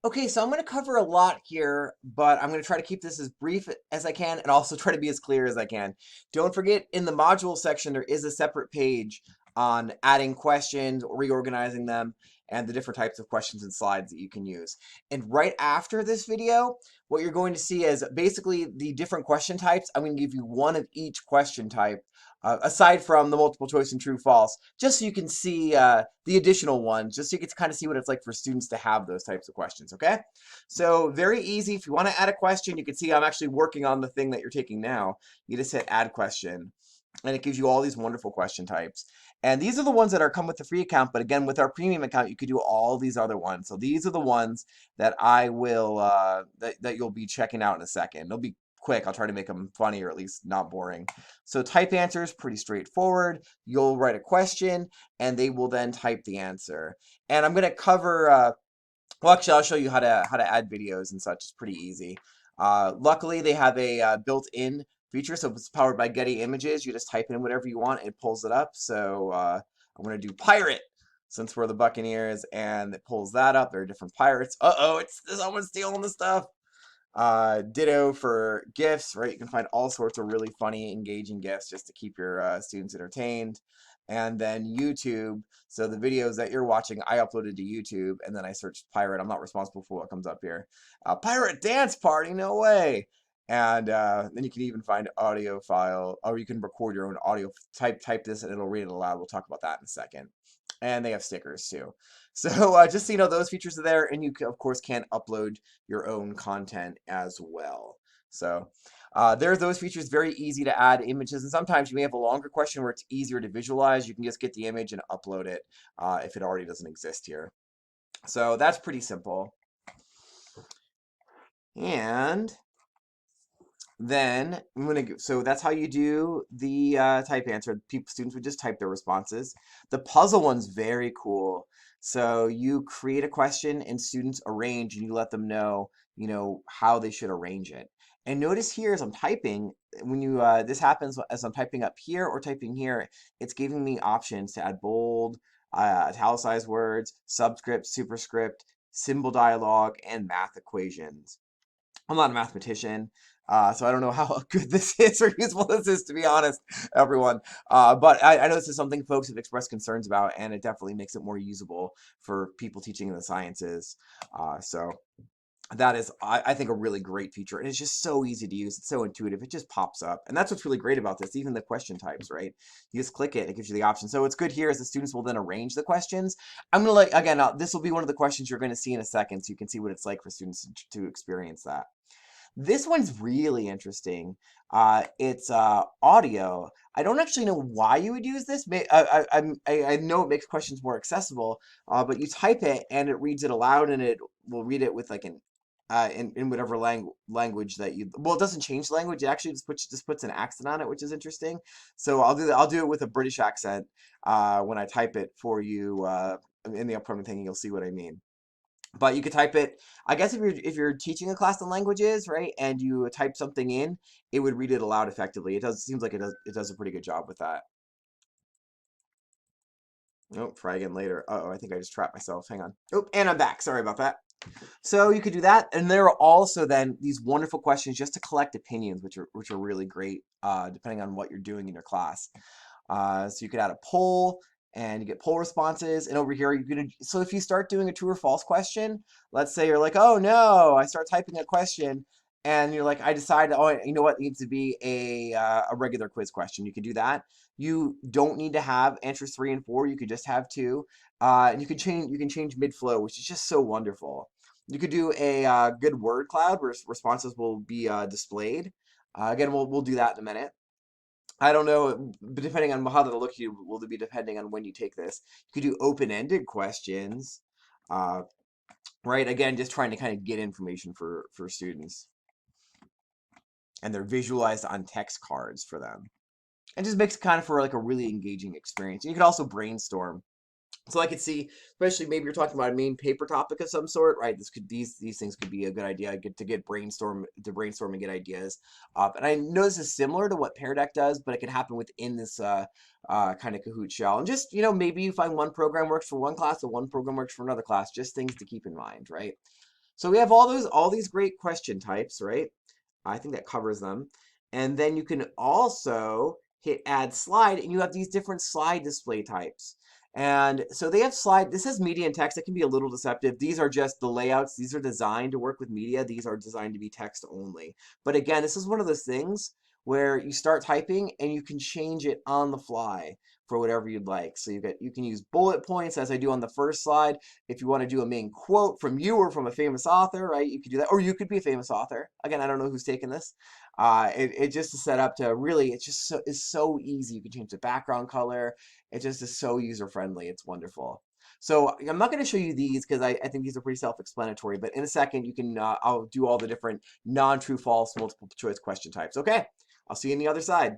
Okay, so I'm going to cover a lot here, but I'm going to try to keep this as brief as I can and also try to be as clear as I can. Don't forget, in the module section, there is a separate page on adding questions, reorganizing them, and the different types of questions and slides that you can use. And right after this video, what you're going to see is basically the different question types. I'm going to give you one of each question type, aside from the multiple choice and true false, just so you can see the additional ones, just so you can kind of see what it's like for students to have those types of questions, okay? So very easy. If you want to add a question, you can see I'm actually working on the thing that you're taking now. You just hit add question, and it gives you all these wonderful question types. And these are the ones that are come with the free account, but again, with our premium account, you could do all these other ones. So these are the ones that I will, that you'll be checking out in a second. They'll be quick. I'll try to make them funny or at least not boring. So type answers, pretty straightforward. You'll write a question, and they will then type the answer. And I'm going to cover, well, actually, I'll show you how to add videos and such. It's pretty easy. Luckily, they have a built-in feature, so it's powered by Getty Images. You just type in whatever you want, it pulls it up. So I'm going to do pirate, since we're the Buccaneers, and it pulls that up. There are different pirates. Uh-oh, it's someone stealing the stuff. Ditto for GIFs, right? You can find all sorts of really funny, engaging GIFs just to keep your students entertained. And then YouTube. So the videos that you're watching, I uploaded to YouTube, and then I searched pirate. I'm not responsible for what comes up here. Pirate dance party, no way. And then you can even find audio file, or you can record your own audio. Type this, and it'll read it aloud. We'll talk about that in a second. And they have stickers too. So just so you know, those features are there, and you of course can upload your own content as well. So there's those features, very easy to add images, and sometimes you may have a longer question where it's easier to visualize. You can just get the image and upload it if it already doesn't exist here. So that's pretty simple. And then I'm gonna so that's how you do the type answer. Students would just type their responses. The puzzle one's very cool. So you create a question and students arrange, and you let them know, how they should arrange it. And notice here as I'm typing, when you this happens as I'm typing up here or typing here, it's giving me options to add bold, italicized words, subscript, superscript, symbol dialogue, and math equations. I'm not a mathematician, so I don't know how good this is or useful this is, to be honest, everyone. But I know this is something folks have expressed concerns about, and it definitely makes it more usable for people teaching in the sciences. So that is, I think, a really great feature. And it's just so easy to use. It's so intuitive. It just pops up. And that's what's really great about this, even the question types, right? You just click it, it gives you the option. So what's good here is the students will then arrange the questions. I'm going to, again, this will be one of the questions you're going to see in a second, so you can see what it's like for students to experience that. This one's really interesting. It's audio. I don't actually know why you would use this. I know it makes questions more accessible, but you type it and it reads it aloud, and it will read it with like an in whatever language that you. Well, it doesn't change the language. It actually just puts an accent on it, which is interesting. So I'll do that. I'll do it with a British accent when I type it for you in the upcoming thing. You'll see what I mean. But you could type it. I guess if you're teaching a class in languages, right, and you type something in, it would read it aloud effectively. Seems like it does a pretty good job with that. Oh, try again later. Uh-oh, I think I just trapped myself. Hang on. Oh, and I'm back. Sorry about that. So you could do that, and there are also then these wonderful questions just to collect opinions, which are really great, depending on what you're doing in your class. So you could add a poll, and you get poll responses. And over here, so if you start doing a true or false question, let's say you're like, oh no, I start typing a question, and you're like, I decide, oh, you know what, it needs to be a regular quiz question. You can do that. You don't need to have answers 3 and 4. You could just have 2. And you can change mid-flow, which is just so wonderful. You could do a good word cloud where responses will be displayed. Again, we'll do that in a minute. I don't know, but depending on how that'll look, you will be depending on when you take this. You could do open-ended questions, uh, right? Again, just trying to kind of get information for students, and they're visualized on text cards for them. And just makes it kind of for like a really engaging experience. And you could also brainstorm. So I could see, especially maybe you're talking about a main paper topic of some sort, right? These things could be a good idea. Get brainstorm and get ideas. And I know this is similar to what Pear Deck does, but it can happen within this kind of Kahoot shell. And just maybe you find one program works for one class and one program works for another class. Just things to keep in mind, right? So we have all these great question types, right? I think that covers them. And then you can also hit add slide and you have these different slide display types. And so they have slide, this has media and text. It can be a little deceptive. These are just the layouts. These are designed to work with media. These are designed to be text only. But again, this is one of those things where you start typing and you can change it on the fly for whatever you'd like. So you can use bullet points as I do on the first slide. If you want to do a main quote from you or from a famous author, right? You could do that, or you could be a famous author. Again, I don't know who's taken this. It just is set up to really, it's so easy. You can change the background color. It just is so user friendly. It's wonderful. So I'm not going to show you these because I think these are pretty self-explanatory. But in a second, you can I'll do all the different non-true, false, multiple choice question types. Okay, I'll see you on the other side.